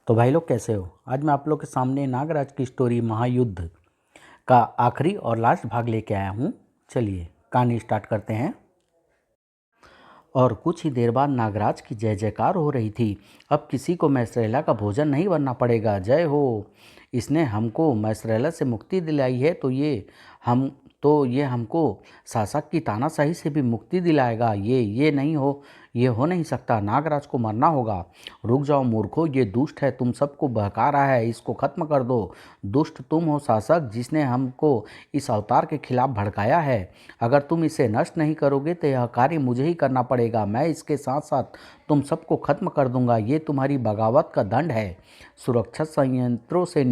तो भाई लोग कैसे हो। आज मैं आप लोग के सामने नागराज की स्टोरी महायुद्ध का आखिरी और लास्ट भाग लेके आया हूँ। चलिए कहानी स्टार्ट करते हैं। और कुछ ही देर बाद नागराज की जय जयकार हो रही थी। अब किसी को मैसरेला का भोजन नहीं बनना पड़ेगा। जय हो। इसने हमको मैसरेला से मुक्ति दिलाई है तो ये हमको शासक की तानाशाही से भी मुक्ति दिलाएगा। ये हो नहीं सकता। नागराज को मरना होगा। रुक जाओ मूर्खों, ये दुष्ट है, तुम सबको बहका रहा है, इसको खत्म कर दो। दुष्ट तुम हो शासक, जिसने हमको इस अवतार के खिलाफ भड़काया है। अगर तुम इसे नष्ट नहीं करोगे तो यह कार्य मुझे ही करना पड़ेगा। मैं इसके साथ साथ तुम सबको खत्म कर दूंगा। ये तुम्हारी बगावत का दंड है। सुरक्षा संयंत्रों से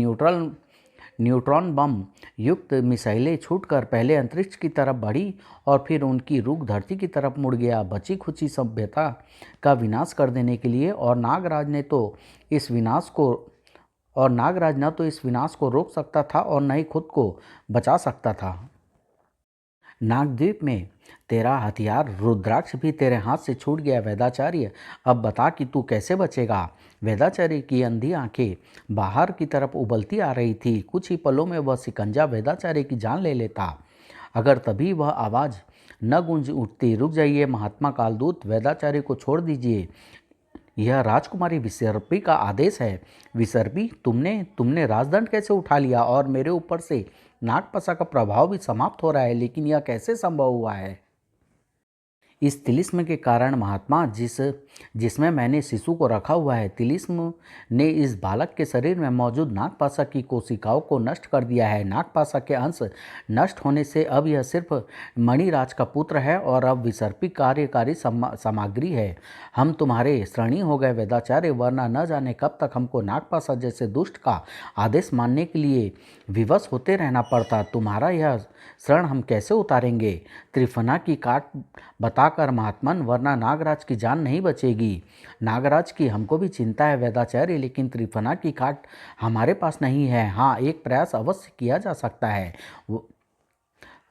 न्यूट्रॉन बम युक्त मिसाइलें छूटकर पहले अंतरिक्ष की तरफ बढ़ी और फिर उनकी रुख धरती की तरफ मुड़ गया, बची खुची सभ्यता का विनाश कर देने के लिए। और नागराज न तो इस विनाश को रोक सकता था और न ही खुद को बचा सकता था। नागद्वीप में तेरा हथियार रुद्राक्ष भी तेरे हाथ से छूट गया वेदाचार्य। अब बता कि तू कैसे बचेगा। वेदाचार्य की अंधी आंखें बाहर की तरफ उबलती आ रही थी। कुछ ही पलों में वह शिकंजा वेदाचार्य की जान ले लेता अगर तभी वह आवाज़ न गूंज उठती। रुक जाइए महात्मा कालदूत, वेदाचार्य को छोड़ दीजिए। यह राजकुमारी विसर्पी का आदेश है। विसर्पी, तुमने राजदंड कैसे उठा लिया और मेरे ऊपर से नागपसा का प्रभाव भी समाप्त हो रहा है, लेकिन यह कैसे संभव हुआ है। इस तिलिस्म के कारण महात्मा, जिसमें मैंने शिशु को रखा हुआ है, तिलिस्म ने इस बालक के शरीर में मौजूद नागपाशा की कोशिकाओं को नष्ट कर दिया है। नागपाशा के अंश नष्ट होने से अब यह सिर्फ मणिराज का पुत्र है और अब विसर्पी कार्यकारी सामग्री है। हम तुम्हारे ऋणी हो गए वेदाचार्य, वरना न जाने कब तक हमको नागपाशा जैसे दुष्ट का आदेश मानने के लिए विवश होते रहना पड़ता। तुम्हारा यह शरण हम कैसे उतारेंगे। त्रिफना की काट बताकर महात्मन, वरना नागराज की जान नहीं बचेगी। नागराज की हमको भी चिंता है वेदाचार्य, लेकिन त्रिफना की काट हमारे पास नहीं है। हाँ, एक प्रयास अवश्य किया जा सकता है।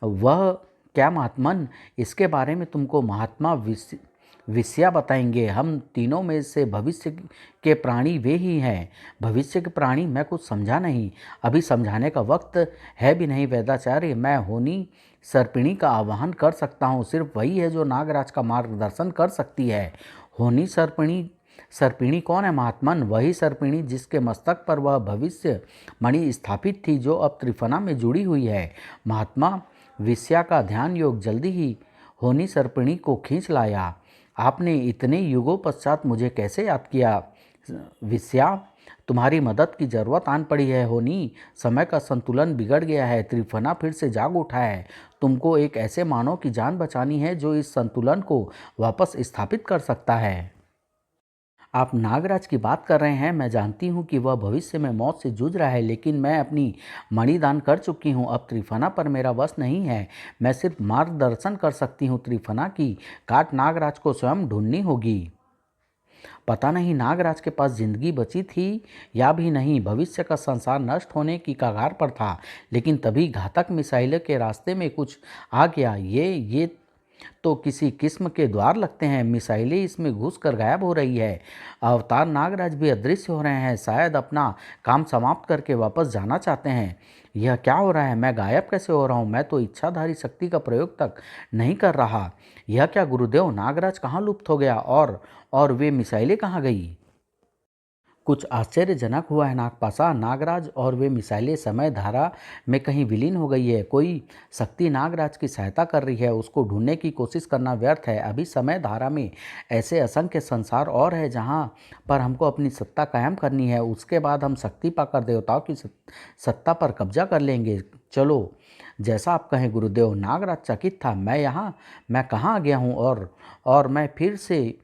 वह क्या महात्मन? इसके बारे में तुमको महात्मा विषया बताएंगे। हम तीनों में से भविष्य के प्राणी वे ही हैं। भविष्य के प्राणी? मैं कुछ समझा नहीं। अभी समझाने का वक्त है भी नहीं वेदाचार्य। मैं होनी सर्पिणी का आवाहन कर सकता हूँ। सिर्फ वही है जो नागराज का मार्गदर्शन कर सकती है। होनी सर्पिणी कौन है महात्मन? वही सर्पिणी जिसके मस्तक पर वह भविष्य मणि स्थापित थी, जो अब त्रिफना में जुड़ी हुई है। महात्मा विषया का ध्यान योग जल्दी ही होनी सर्पिणी को खींच लाया। आपने इतने युगों पश्चात मुझे कैसे याद किया विषया? तुम्हारी मदद की जरूरत आन पड़ी है होनी। समय का संतुलन बिगड़ गया है। त्रिफना फिर से जाग उठा है। तुमको एक ऐसे मानव की जान बचानी है जो इस संतुलन को वापस स्थापित कर सकता है। आप नागराज की बात कर रहे हैं। मैं जानती हूँ कि वह भविष्य में मौत से जूझ रहा है, लेकिन मैं अपनी मणि दान कर चुकी हूँ। अब त्रिफना पर मेरा वश नहीं है। मैं सिर्फ मार्गदर्शन कर सकती हूँ। त्रिफना की काट नागराज को स्वयं ढूंढनी होगी। पता नहीं नागराज के पास जिंदगी बची थी या भी नहीं। भविष्य का संसार नष्ट होने की कगार पर था, लेकिन तभी घातक मिसाइलों के रास्ते में कुछ आ गया। ये तो किसी किस्म के द्वार लगते हैं। मिसाइलें इसमें घुस कर गायब हो रही है। अवतार नागराज भी अदृश्य हो रहे हैं। शायद अपना काम समाप्त करके वापस जाना चाहते हैं। यह क्या हो रहा है? मैं गायब कैसे हो रहा हूँ? मैं तो इच्छाधारी शक्ति का प्रयोग तक नहीं कर रहा। यह क्या गुरुदेव, नागराज कहाँ लुप्त हो गया और वे मिसाइलें कहाँ गई? कुछ आश्चर्यजनक हुआ है नागपाशा। नागराज और वे मिसाइलें समय धारा में कहीं विलीन हो गई है। कोई शक्ति नागराज की सहायता कर रही है। उसको ढूंढने की कोशिश करना व्यर्थ है। अभी समय धारा में ऐसे असंख्य संसार और है जहां पर हमको अपनी सत्ता कायम करनी है। उसके बाद हम शक्ति पाकर देवताओं की सत्ता पर कब्जा कर लेंगे। चलो, जैसा आप कहें गुरुदेव। नागराज चकित था। मैं कहाँ आ गया हूँ और मैं फिर से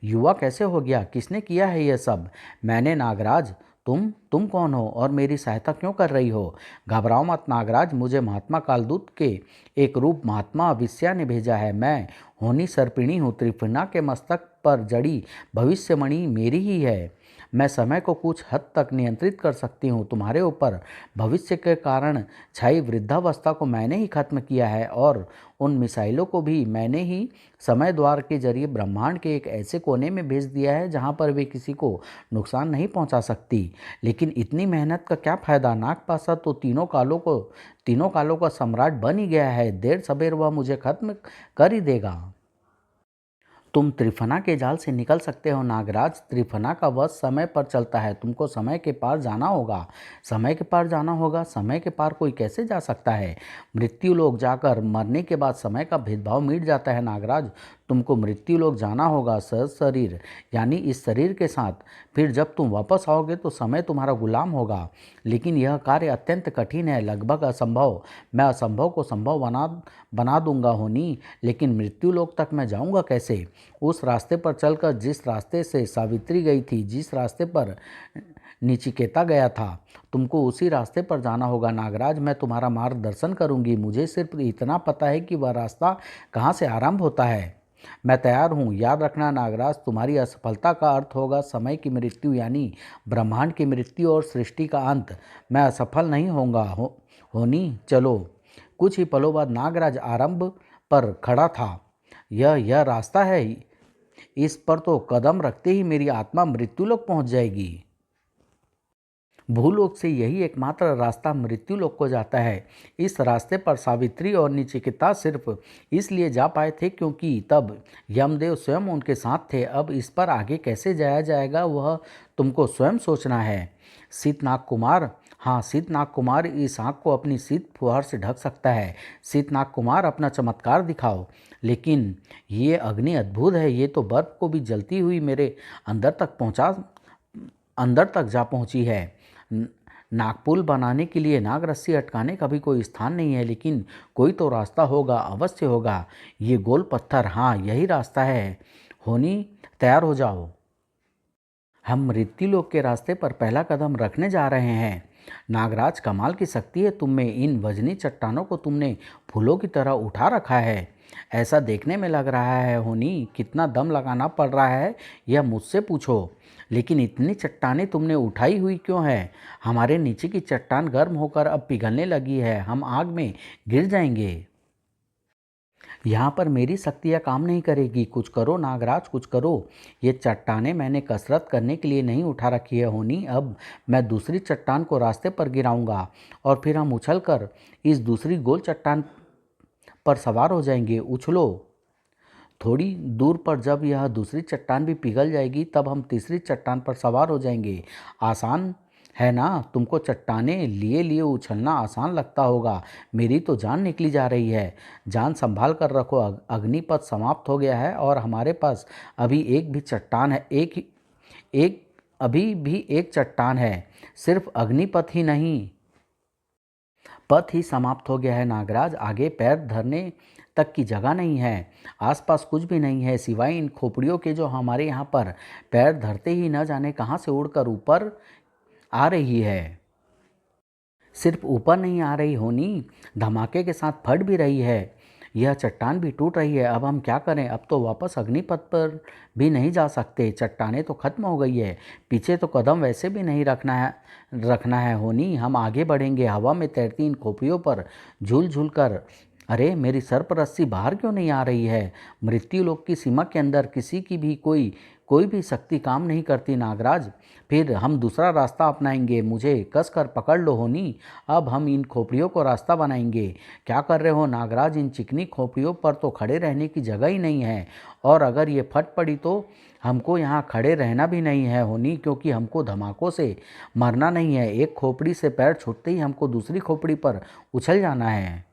युवा कैसे हो गया? किसने किया है यह सब? मैंने नागराज। तुम कौन हो और मेरी सहायता क्यों कर रही हो? घबराओ मत नागराज, मुझे महात्मा कालदूत के एक रूप महात्मा विषया ने भेजा है। मैं होनी सर्पिणी हूँ। त्रिफना के मस्तक पर जड़ी भविष्यमणि मेरी ही है। मैं समय को कुछ हद तक नियंत्रित कर सकती हूँ। तुम्हारे ऊपर भविष्य के कारण छाई वृद्धावस्था को मैंने ही खत्म किया है और उन मिसाइलों को भी मैंने ही समय द्वार के जरिए ब्रह्मांड के एक ऐसे कोने में भेज दिया है जहाँ पर वे किसी को नुकसान नहीं पहुँचा सकती। लेकिन इतनी मेहनत का क्या फ़ायदा? नागपासा तो तीनों कालों का सम्राट बन ही गया है। देर सबेर वह मुझे खत्म कर ही देगा। तुम त्रिफना के जाल से निकल सकते हो नागराज। त्रिफना का वश समय पर चलता है। तुमको समय के पार जाना होगा। समय के पार जाना होगा? समय के पार कोई कैसे जा सकता है? मृत्यु लोक जाकर मरने के बाद समय का भेदभाव मिट जाता है नागराज। तुमको मृत्यु लोक जाना होगा सह शरीर, यानी इस शरीर के साथ। फिर जब तुम वापस आओगे तो समय तुम्हारा गुलाम होगा। लेकिन यह कार्य अत्यंत कठिन है, लगभग असंभव। मैं असंभव को संभव बना दूंगा होनी, लेकिन मृत्यु लोक तक मैं जाऊंगा कैसे? उस रास्ते पर चलकर जिस रास्ते से सावित्री गई थी, जिस रास्ते पर निचिकेता गया था, तुमको उसी रास्ते पर जाना होगा नागराज। मैं तुम्हारा मार्गदर्शन करूंगी। मुझे सिर्फ इतना पता है कि वह रास्ता कहाँ से आरंभ होता है। मैं तैयार हूँ। याद रखना नागराज, तुम्हारी असफलता का अर्थ होगा समय की मृत्यु, यानी ब्रह्मांड की मृत्यु और सृष्टि का अंत। मैं असफल नहीं होऊंगा होनी। चलो। कुछ ही पलों बाद नागराज आरंभ पर खड़ा था। यह रास्ता है। इस पर तो कदम रखते ही मेरी आत्मा मृत्युलोक पहुंच जाएगी। भूलोक से यही एकमात्र रास्ता मृत्युलोक को जाता है। इस रास्ते पर सावित्री और निचिकेता सिर्फ इसलिए जा पाए थे क्योंकि तब यमदेव स्वयं उनके साथ थे। अब इस पर आगे कैसे जाया जाएगा वह तुमको स्वयं सोचना है। शीतनाग कुमार, हाँ, शीतनाग कुमार इस आँख को अपनी शीत फुहार से ढक सकता है। शीतनाग कुमार, अपना चमत्कार दिखाओ। लेकिन ये अग्नि अद्भुत है। ये तो बर्फ को भी जलती हुई मेरे अंदर तक जा पहुंची है। नागपुल बनाने के लिए नाग रस्सी अटकाने का भी कोई स्थान नहीं है, लेकिन कोई तो रास्ता होगा, अवश्य होगा। ये गोल पत्थर, हाँ, यही रास्ता है। होनी, तैयार हो जाओ। हम मृत्युलोक के रास्ते पर पहला कदम रखने जा रहे हैं। नागराज, कमाल की शक्ति है तुम में। इन वजनी चट्टानों को तुमने फूलों की तरह उठा रखा है। ऐसा देखने में लग रहा है होनी, कितना दम लगाना पड़ रहा है यह मुझसे पूछो। लेकिन इतनी चट्टानें तुमने उठाई हुई क्यों है? हमारे नीचे की चट्टान गर्म होकर अब पिघलने लगी है। हम आग में गिर जाएंगे। यहाँ पर मेरी शक्तियाँ काम नहीं करेगी। कुछ करो नागराज, कुछ करो। ये चट्टानें मैंने कसरत करने के लिए नहीं उठा रखी है होनी। अब मैं दूसरी चट्टान को रास्ते पर गिराऊंगा और फिर हम उछलकर इस दूसरी गोल चट्टान पर सवार हो जाएंगे। उछलो। थोड़ी दूर पर जब यह दूसरी चट्टान भी पिघल जाएगी तब हम तीसरी चट्टान पर सवार हो जाएंगे। आसान है ना? तुमको चट्टानें लिए लिए उछलना आसान लगता होगा। मेरी तो जान निकली जा रही है। जान संभाल कर रखो। अग्निपथ समाप्त हो गया है और हमारे पास अभी एक भी चट्टान है। एक अभी भी एक चट्टान है। सिर्फ अग्निपथ ही नहीं, पथ ही समाप्त हो गया है नागराज। आगे पैर धरने तक की जगह नहीं है। आसपास कुछ भी नहीं है सिवाय इन खोपड़ियों के, जो हमारे यहाँ पर पैर धरते ही न जाने कहाँ से उड़कर ऊपर आ रही है। सिर्फ ऊपर नहीं आ रही होनी, धमाके के साथ फट भी रही है। यह चट्टान भी टूट रही है। अब हम क्या करें? अब तो वापस अग्निपथ पर भी नहीं जा सकते। चट्टानें तो खत्म हो गई है। पीछे तो कदम वैसे भी नहीं रखना है होनी। हम आगे बढ़ेंगे हवा में तैरती इन खोपड़ियों पर झूल झूल कर। अरे, मेरी सर पर रस्सी बाहर क्यों नहीं आ रही है? मृत्युलोक की सीमा के अंदर किसी की भी कोई भी शक्ति काम नहीं करती नागराज। फिर हम दूसरा रास्ता अपनाएंगे। मुझे कस कर पकड़ लो होनी। अब हम इन खोपड़ियों को रास्ता बनाएंगे। क्या कर रहे हो नागराज? इन चिकनी खोपड़ियों पर तो खड़े रहने की जगह ही नहीं है, और अगर ये फट पड़ी तो हमको यहाँ खड़े रहना भी नहीं है होनी, क्योंकि हमको धमाकों से मरना नहीं है। एक खोपड़ी से पैर छूटते ही हमको दूसरी खोपड़ी पर उछल जाना है।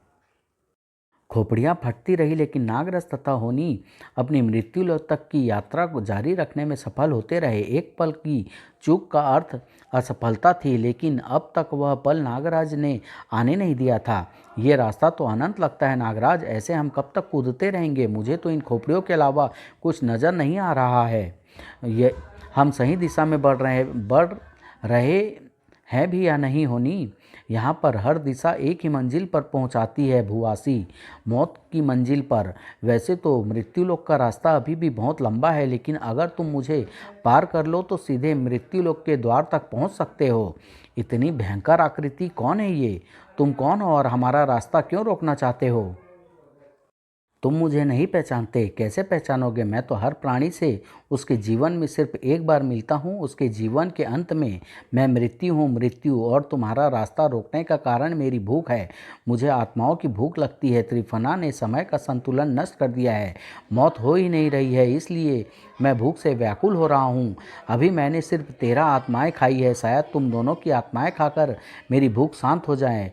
खोपड़ियाँ फटती रही, लेकिन नागराज तथा होनी अपनी मृत्यु लोक तक की यात्रा को जारी रखने में सफल होते रहे। एक पल की चूक का अर्थ असफलता थी, लेकिन अब तक वह पल नागराज ने आने नहीं दिया था। ये रास्ता तो अनंत लगता है नागराज। ऐसे हम कब तक कूदते रहेंगे? मुझे तो इन खोपड़ियों के अलावा कुछ नज़र नहीं आ रहा है। ये हम सही दिशा में बढ़ रहे हैं भी या नहीं होनी? यहाँ पर हर दिशा एक ही मंजिल पर पहुँचाती है भूवासी, मौत की मंजिल पर। वैसे तो मृत्युलोक का रास्ता अभी भी बहुत लंबा है, लेकिन अगर तुम मुझे पार कर लो तो सीधे मृत्युलोक के द्वार तक पहुँच सकते हो। इतनी भयंकर आकृति कौन है ये? तुम कौन हो और हमारा रास्ता क्यों रोकना चाहते हो? तुम मुझे नहीं पहचानते, कैसे पहचानोगे? मैं तो हर प्राणी से उसके जीवन में सिर्फ एक बार मिलता हूँ, उसके जीवन के अंत में। मैं मृत्यु हूँ, मृत्यु, और तुम्हारा रास्ता रोकने का कारण मेरी भूख है। मुझे आत्माओं की भूख लगती है। त्रिफना ने समय का संतुलन नष्ट कर दिया है। मौत हो ही नहीं रही है, इसलिए मैं भूख से व्याकुल हो रहा हूँ। अभी मैंने सिर्फ 13 आत्माएं खाई है, शायद तुम दोनों की आत्माएं खाकर मेरी भूख शांत हो जाए।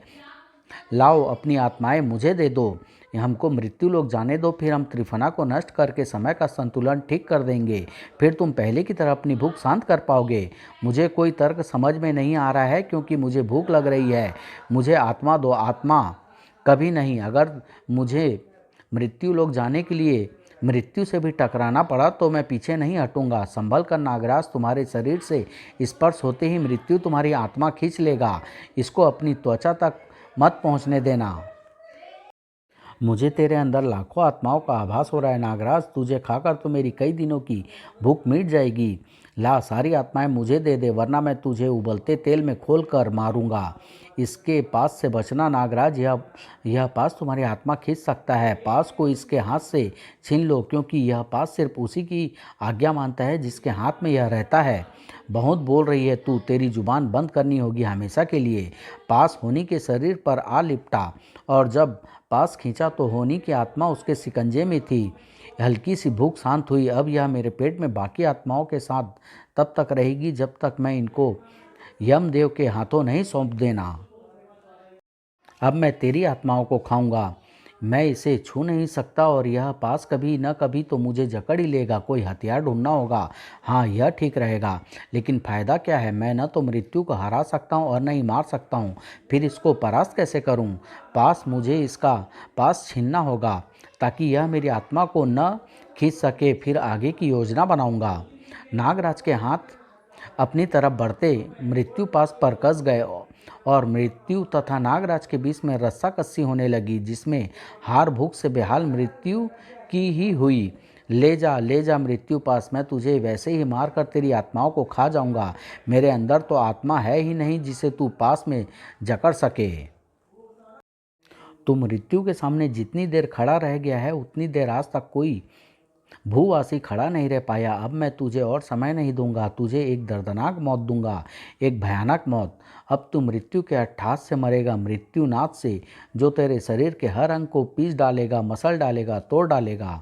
लाओ, अपनी आत्माएं मुझे दे दो, हमको मृत्यु लोक जाने दो, फिर हम त्रिफना को नष्ट करके समय का संतुलन ठीक कर देंगे। फिर तुम पहले की तरह अपनी भूख शांत कर पाओगे। मुझे कोई तर्क समझ में नहीं आ रहा है, क्योंकि मुझे भूख लग रही है। मुझे आत्मा दो। आत्मा कभी नहीं। अगर मुझे मृत्यु लोक जाने के लिए मृत्यु से भी टकराना पड़ा तो मैं पीछे नहीं हटूंगा। संभल कर नागराज, तुम्हारे शरीर से स्पर्श होते ही मृत्यु तुम्हारी आत्मा खींच लेगा। इसको अपनी त्वचा तक मत पहुंचने देना। मुझे तेरे अंदर लाखों आत्माओं का आभास हो रहा है नागराज। तुझे खाकर तो मेरी कई दिनों की भूख मिट जाएगी। ला, सारी आत्माएं मुझे दे दे, वरना मैं तुझे उबलते तेल में खोल कर मारूंगा। इसके पास से बचना नागराज, यह पास तुम्हारी आत्मा खींच सकता है। पास को इसके हाथ से छीन लो, क्योंकि यह पास सिर्फ उसी की आज्ञा मानता है जिसके हाथ में यह रहता है। बहुत बोल रही है तू, तेरी जुबान बंद करनी होगी हमेशा के लिए। पास होनी के शरीर पर आ लिपटा, और जब पास खींचा तो होनी की आत्मा उसके शिकंजे में थी। हल्की सी भूख शांत हुई। अब यह मेरे पेट में बाकी आत्माओं के साथ तब तक रहेगी जब तक मैं इनको यमदेव के हाथों नहीं सौंप देना। अब मैं तेरी आत्माओं को खाऊंगा। मैं इसे छू नहीं सकता, और यह पास कभी न कभी तो मुझे जकड़ ही लेगा। कोई हथियार ढूंढना होगा। हाँ, यह ठीक रहेगा। लेकिन फ़ायदा क्या है? मैं न तो मृत्यु को हरा सकता हूँ और न ही मार सकता हूँ। फिर इसको परास्त कैसे करूँ? मुझे इसका पास छीनना होगा, ताकि यह मेरी आत्मा को न खींच सके। फिर आगे की योजना बनाऊंगा। नागराज के हाथ अपनी तरफ बढ़ते मृत्यु पास पर कस गए, और मृत्यु तथा नागराज के बीच में रस्साकस्सी होने लगी, जिसमें हार भूख से बेहाल मृत्यु की ही हुई। ले जा मृत्यु पास, मैं तुझे वैसे ही मार कर तेरी आत्माओं को खा जाऊंगा। मेरे अंदर तो आत्मा है ही नहीं जिसे तू पास में जकड़ सके। तू मृत्यु के सामने जितनी देर खड़ा रह गया है, उतनी देर आज तक कोई भूवासी खड़ा नहीं रह पाया। अब मैं तुझे और समय नहीं दूंगा। तुझे एक दर्दनाक मौत दूंगा, एक भयानक मौत। अब तू मृत्यु के अट्ठास से मरेगा, मृत्युनाथ से, जो तेरे शरीर के हर अंग को पीस डालेगा, मसल डालेगा, तोड़ डालेगा।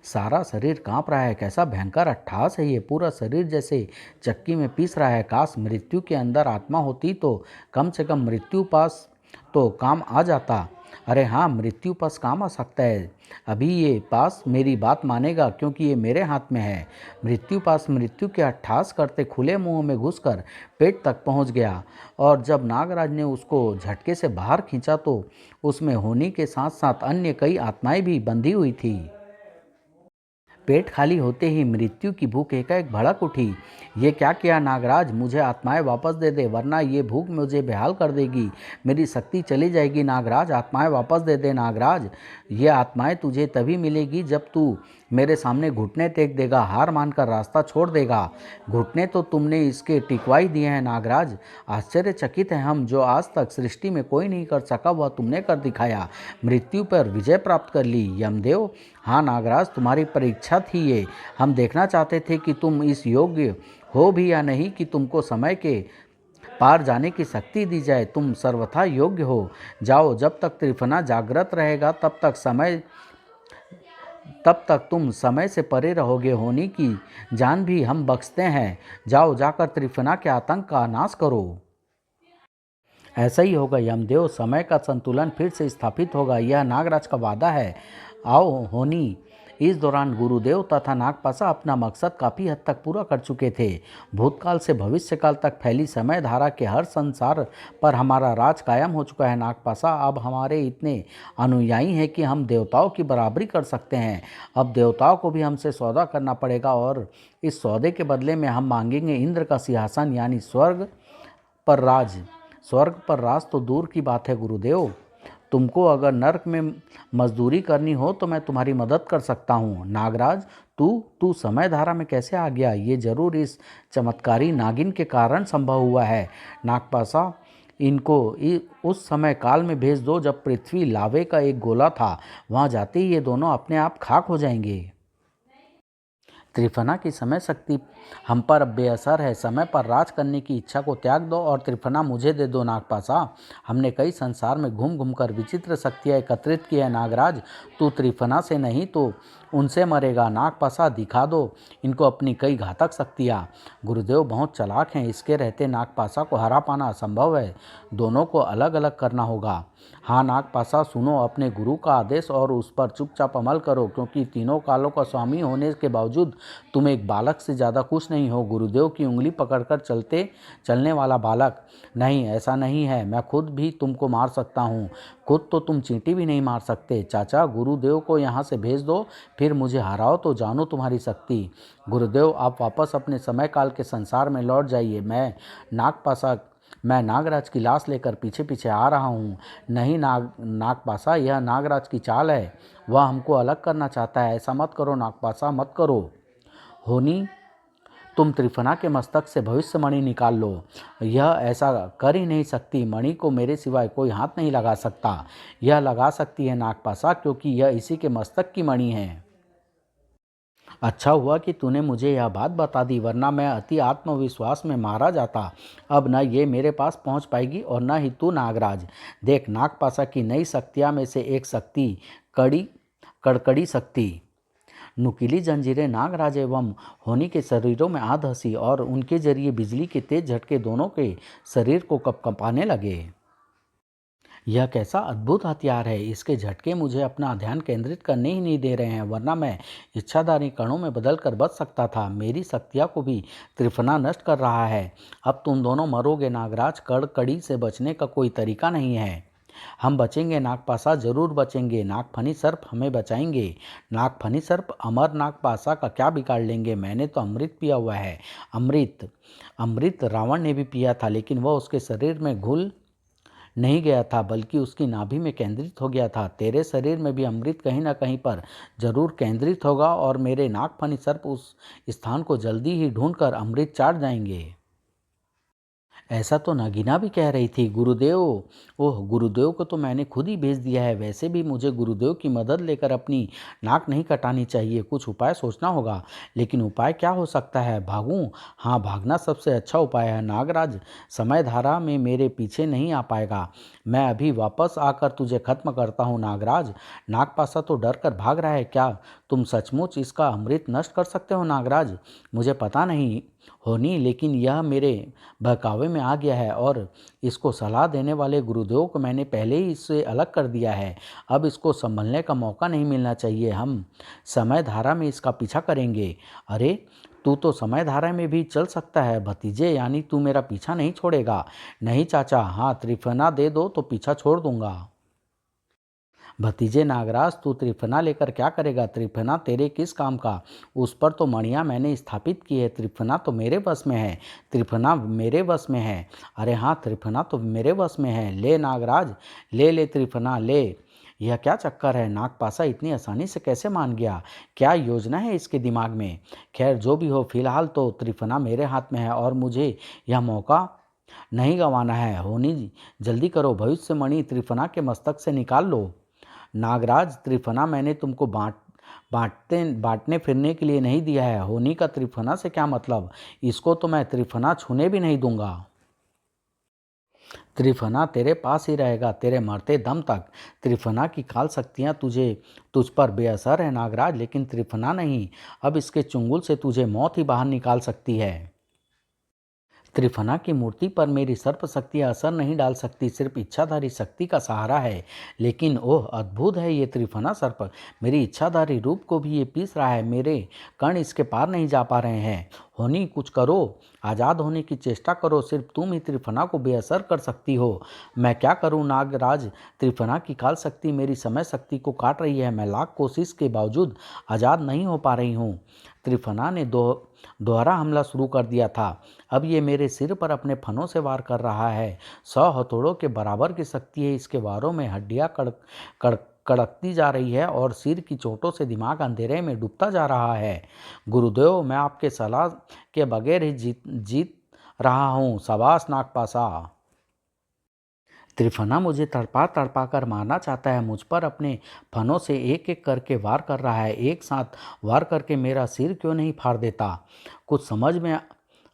सारा शरीर कांप रहा है। कैसा भयंकर अट्ठास है ये! पूरा शरीर जैसे चक्की में पीस रहा है। काश मृत्यु के अंदर आत्मा होती तो कम से कम मृत्यु पास तो काम आ जाता। अरे हाँ, मृत्यु पास काम आ सकता है। अभी ये पास मेरी बात मानेगा, क्योंकि ये मेरे हाथ में है। मृत्यु पास मृत्यु के अट्ठास करते खुले मुंह में घुसकर पेट तक पहुंच गया, और जब नागराज ने उसको झटके से बाहर खींचा तो उसमें होनी के साथ साथ अन्य कई आत्माएं भी बंधी हुई थी। पेट खाली होते ही मृत्यु की भूख एकाएक भड़क उठी। ये क्या किया नागराज? मुझे आत्माएं वापस दे दे, वरना ये भूख मुझे बेहाल कर देगी। मेरी शक्ति चली जाएगी। नागराज, आत्माएं वापस दे दे नागराज। ये आत्माएं तुझे तभी मिलेगी जब तू मेरे सामने घुटने टेक देगा, हार मानकर रास्ता छोड़ देगा। घुटने तो तुमने इसके टिकवाई दिए हैं नागराज। आश्चर्यचकित हैं हम, जो आज तक सृष्टि में कोई नहीं कर सका वह तुमने कर दिखाया। मृत्यु पर विजय प्राप्त कर ली। यमदेव, हाँ नागराज, तुम्हारी परीक्षा थी ये। हम देखना चाहते थे कि तुम इस योग्य हो भी या नहीं, कि तुमको समय के पार जाने की शक्ति दी जाए। तुम सर्वथा योग्य हो। जाओ, जब तक त्रिफना जागृत रहेगा तब तक तुम समय से परे रहोगे। होनी की जान भी हम बख्शते हैं। जाओ, जाकर त्रिफना के आतंक का नाश करो। ऐसा ही होगा यमदेव, समय का संतुलन फिर से स्थापित होगा। यह नागराज का वादा है। आओ होनी। इस दौरान गुरुदेव तथा नागपाशा अपना मकसद काफ़ी हद तक पूरा कर चुके थे। भूतकाल से भविष्यकाल तक फैली समय धारा के हर संसार पर हमारा राज कायम हो चुका है। नागपाशा, अब हमारे इतने अनुयायी हैं कि हम देवताओं की बराबरी कर सकते हैं। अब देवताओं को भी हमसे सौदा करना पड़ेगा, और इस सौदे के बदले में हम मांगेंगे इंद्र का सिंहासन, यानी स्वर्ग पर राज। स्वर्ग पर राज तो दूर की बात है गुरुदेव। तुमको अगर नर्क में मजदूरी करनी हो तो मैं तुम्हारी मदद कर सकता हूँ। नागराज, तू तू समय धारा में कैसे आ गया? ये जरूर इस चमत्कारी नागिन के कारण संभव हुआ है। नागपाशा, इनको उस समय काल में भेज दो जब पृथ्वी लावे का एक गोला था। वहाँ जाते ही ये दोनों अपने आप खाक हो जाएंगे। त्रिफना की समय शक्ति हम पर अब बेअसर है। समय पर राज करने की इच्छा को त्याग दो और त्रिफना मुझे दे दो। नागपाशा, हमने कई संसार में घूम घूम कर विचित्र शक्तियाँ एकत्रित की है। नागराज, तू त्रिफना से नहीं तो उनसे मरेगा। नागपाशा, दिखा दो इनको अपनी कई घातक शक्तियाँ। गुरुदेव बहुत चालाक हैं, इसके रहते नागपाशा को हरा पाना असंभव है। दोनों को अलग अलग करना होगा। हाँ नागपाशा, सुनो अपने गुरु का आदेश और उस पर चुपचाप अमल करो, क्योंकि तीनों कालों का स्वामी होने के बावजूद तुम एक बालक से ज़्यादा कुछ नहीं हो। गुरुदेव की उंगली पकड़कर चलने वाला बालक नहीं, ऐसा नहीं है। मैं खुद भी तुमको मार सकता हूँ। खुद तो तुम चींटी भी नहीं मार सकते। चाचा, गुरुदेव को यहाँ से भेज दो, फिर मुझे हराओ तो जानू तुम्हारी शक्ति। गुरुदेव, आप वापस अपने समय काल के संसार में लौट जाइए। मैं नागराज की लाश लेकर पीछे पीछे आ रहा हूँ। नहीं नागपाशा, यह नागराज की चाल है। वह हमको अलग करना चाहता है। ऐसा मत करो नागपाशा, मत करो। होनी, तुम त्रिफना के मस्तक से भविष्यवाणी निकाल लो। यह ऐसा कर ही नहीं सकती। मणि को मेरे सिवाय कोई हाथ नहीं लगा सकता। यह लगा सकती है नागपाशा, क्योंकि यह इसी के मस्तक की मणि है। अच्छा हुआ कि तूने मुझे यह बात बता दी, वरना मैं अति आत्मविश्वास में मारा जाता। अब न ये मेरे पास पहुंच पाएगी और न ही तू नागराज। देख, नागपाशा की नई शक्तियाँ में से एक शक्ति, कड़कड़ी शक्ति। नुकीली जंजीरें नागराज एवं होनी के शरीरों में आ धंसी और उनके जरिए बिजली के तेज झटके दोनों के शरीर को कँपाने लगे। यह कैसा अद्भुत हथियार है! इसके झटके मुझे अपना ध्यान केंद्रित करने ही नहीं दे रहे हैं, वरना मैं इच्छाधारी कणों में बदलकर बच सकता था। मेरी शक्तियाँ को भी त्रिफना नष्ट कर रहा है। अब तुम दोनों मरोगे नागराज। कड़कड़ी से बचने का कोई तरीका नहीं है। हम बचेंगे नागपाशा, जरूर बचेंगे। नागफनी सर्प हमें बचाएंगे। नागफनी सर्प अमर नागपाशा का क्या बिगाड़ लेंगे? मैंने तो अमृत पिया हुआ है। अमृत अमृत रावण ने भी पिया था, लेकिन वह उसके शरीर में घुल नहीं गया था, बल्कि उसकी नाभि में केंद्रित हो गया था। तेरे शरीर में भी अमृत कहीं न कहीं पर जरूर केंद्रित होगा और मेरे नागफनी सर्प उस स्थान को जल्दी ही ढूंढकर अमृत चाट जाएंगे। ऐसा तो नगीना भी कह रही थी। गुरुदेव, ओह गुरुदेव को तो मैंने खुद ही भेज दिया है। वैसे भी मुझे गुरुदेव की मदद लेकर अपनी नाक नहीं कटानी चाहिए। कुछ उपाय सोचना होगा। लेकिन उपाय क्या हो सकता है? भागूं? हाँ, भागना सबसे अच्छा उपाय है। नागराज समय धारा में मेरे पीछे नहीं आ पाएगा। मैं अभी वापस आकर तुझे खत्म करता हूँ। नागराज, नागपाशा तो डर कर भाग रहा है। क्या तुम सचमुच इसका अमृत नष्ट कर सकते हो नागराज? मुझे पता नहीं होनी, लेकिन यह मेरे बहकावे में आ गया है और इसको सलाह देने वाले गुरुदेव को मैंने पहले ही इससे अलग कर दिया है। अब इसको संभलने का मौका नहीं मिलना चाहिए। हम समय धारा में इसका पीछा करेंगे। अरे, तू तो समय धारा में भी चल सकता है भतीजे, यानी तू मेरा पीछा नहीं छोड़ेगा? नहीं चाचा, हाँ त्रिफना दे दो तो पीछा छोड़ दूंगा। भतीजे नागराज, तू त्रिफना लेकर क्या करेगा? त्रिफना तेरे किस काम का? उस पर तो मणियाँ मैंने स्थापित की है। त्रिफना तो मेरे वश में है। त्रिफना मेरे वश में है। अरे हाँ, त्रिफना तो मेरे वश में है। ले नागराज, ले ले त्रिफना ले। यह क्या चक्कर है? नागपाशा इतनी आसानी से कैसे मान गया? क्या योजना है इसके दिमाग में? खैर जो भी हो, फिलहाल तो त्रिफना मेरे हाथ में है और मुझे यह मौका नहीं गंवाना है। होनी, जल्दी करो, भविष्यमणि त्रिफना के मस्तक से निकाल लो। नागराज, त्रिफना मैंने तुमको बांटने फिरने के लिए नहीं दिया है। होनी का त्रिफना से क्या मतलब? इसको तो मैं त्रिफना छूने भी नहीं दूंगा। त्रिफना तेरे पास ही रहेगा तेरे मरते दम तक। त्रिफना की काल शक्तियाँ तुझ पर बेअसर है नागराज, लेकिन त्रिफना नहीं। अब इसके चुंगल से तुझे मौत ही बाहर निकाल सकती है। त्रिफना की मूर्ति पर मेरी सर्प शक्ति असर नहीं डाल सकती, सिर्फ इच्छाधारी शक्ति का सहारा है। लेकिन ओह अद्भुत है ये त्रिफना सर्प। मेरी इच्छाधारी रूप को भी ये पीस रहा है। मेरे कण इसके पार नहीं जा पा रहे हैं। होनी, कुछ करो, आज़ाद होने की चेष्टा करो। सिर्फ तुम ही त्रिफना को बेअसर कर सकती हो। मैं क्या करूं नागराज? त्रिफना की काल शक्ति मेरी समय शक्ति को काट रही है। मैं लाख कोशिश के बावजूद आज़ाद नहीं हो पा रही हूँ। त्रिफना ने दोहरा हमला शुरू कर दिया था। अब ये मेरे सिर पर अपने फनों से वार कर रहा है। 100 हथौड़ों के बराबर की शक्ति है इसके वारों में। हड्डियां कड़कती जा रही है और सिर की चोटों से दिमाग अंधेरे में डूबता जा रहा है। गुरुदेव, मैं आपके सलाह के बगैर ही जीत रहा हूँ। शाबाश नागपाशा। त्रिफना मुझे तड़पा तड़पा कर मारना चाहता है। मुझ पर अपने फनों से एक एक करके वार कर रहा है। एक साथ वार करके मेरा सिर क्यों नहीं फाड़ देता? कुछ समझ में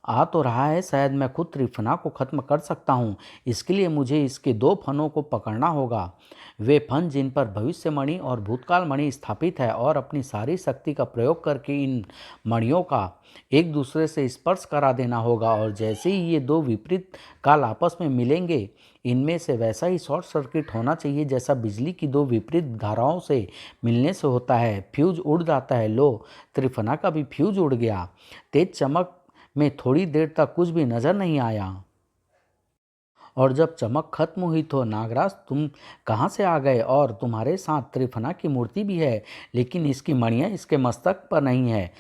आ तो रहा है, शायद मैं खुद त्रिफना को खत्म कर सकता हूँ। इसके लिए मुझे इसके 2 फनों को पकड़ना होगा। वे फन जिन पर भविष्यमणि और भूतकाल मणि स्थापित है, और अपनी सारी शक्ति का प्रयोग करके इन मणियों का एक दूसरे से स्पर्श करा देना होगा। और जैसे ही ये 2 विपरीत काल आपस में मिलेंगे, इनमें से वैसा ही शॉर्ट सर्किट होना चाहिए जैसा बिजली की 2 विपरीत धाराओं से मिलने से होता है। फ्यूज उड़ जाता है। लो, त्रिफना का भी फ्यूज उड़ गया। तेज चमक में थोड़ी देर तक कुछ भी नजर नहीं आया, और जब चमक खत्म हुई तो नागराज, तुम कहाँ से आ गए? और तुम्हारे साथ त्रिफना की मूर्ति भी है, लेकिन इसकी मणियाँ इसके मस्तक पर नहीं है।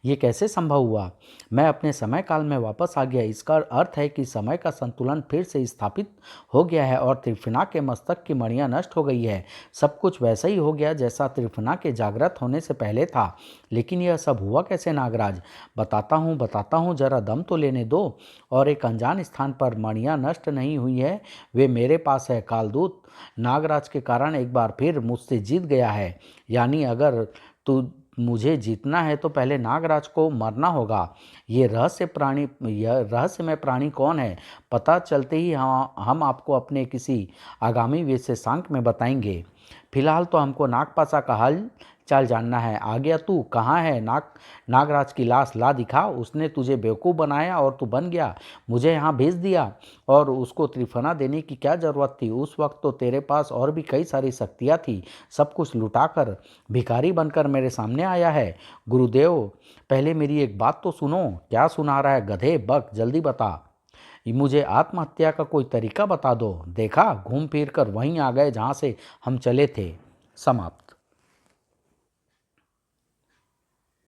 ये कैसे संभव हुआ? मैं अपने समय काल में वापस आ गया। इसका अर्थ है कि समय का संतुलन फिर से स्थापित हो गया है और त्रिफना के मस्तक की मणियाँ नष्ट हो गई है। सब कुछ वैसा ही हो गया जैसा त्रिफना के जागृत होने से पहले था। लेकिन यह सब हुआ कैसे नागराज? बताता हूँ, जरा दम तो लेने दो। और एक अनजान स्थान पर मणियाँ नष्ट नहीं हुई है, वे मेरे पास है। कालदूत नागराज के कारण एक बार फिर मुझसे जीत गया है। यानी अगर तू मुझे जीतना है तो पहले नागराज को मरना होगा। यह रहस्यमय प्राणी कौन है? पता चलते ही हम आपको अपने किसी आगामी विशेषांक में बताएंगे। फिलहाल तो हमको नागपाशा का हाल चाल जानना है। आ गया तू? कहाँ है? नागराज की लाश ला दिखा। उसने तुझे बेवकूफ़ बनाया और तू बन गया, मुझे यहाँ भेज दिया। और उसको त्रिफना देने की क्या ज़रूरत थी? उस वक्त तो तेरे पास और भी कई सारी शक्तियाँ थी। सब कुछ लुटाकर भिखारी बनकर मेरे सामने आया है। गुरुदेव, पहले मेरी एक बात तो सुनो। क्या सुना रहा है गधे? बक, जल्दी बता। मुझे आत्महत्या का कोई तरीका बता दो। देखा, घूम फिर कर वहीं आ गए जहाँ से हम चले थे। समाप्त।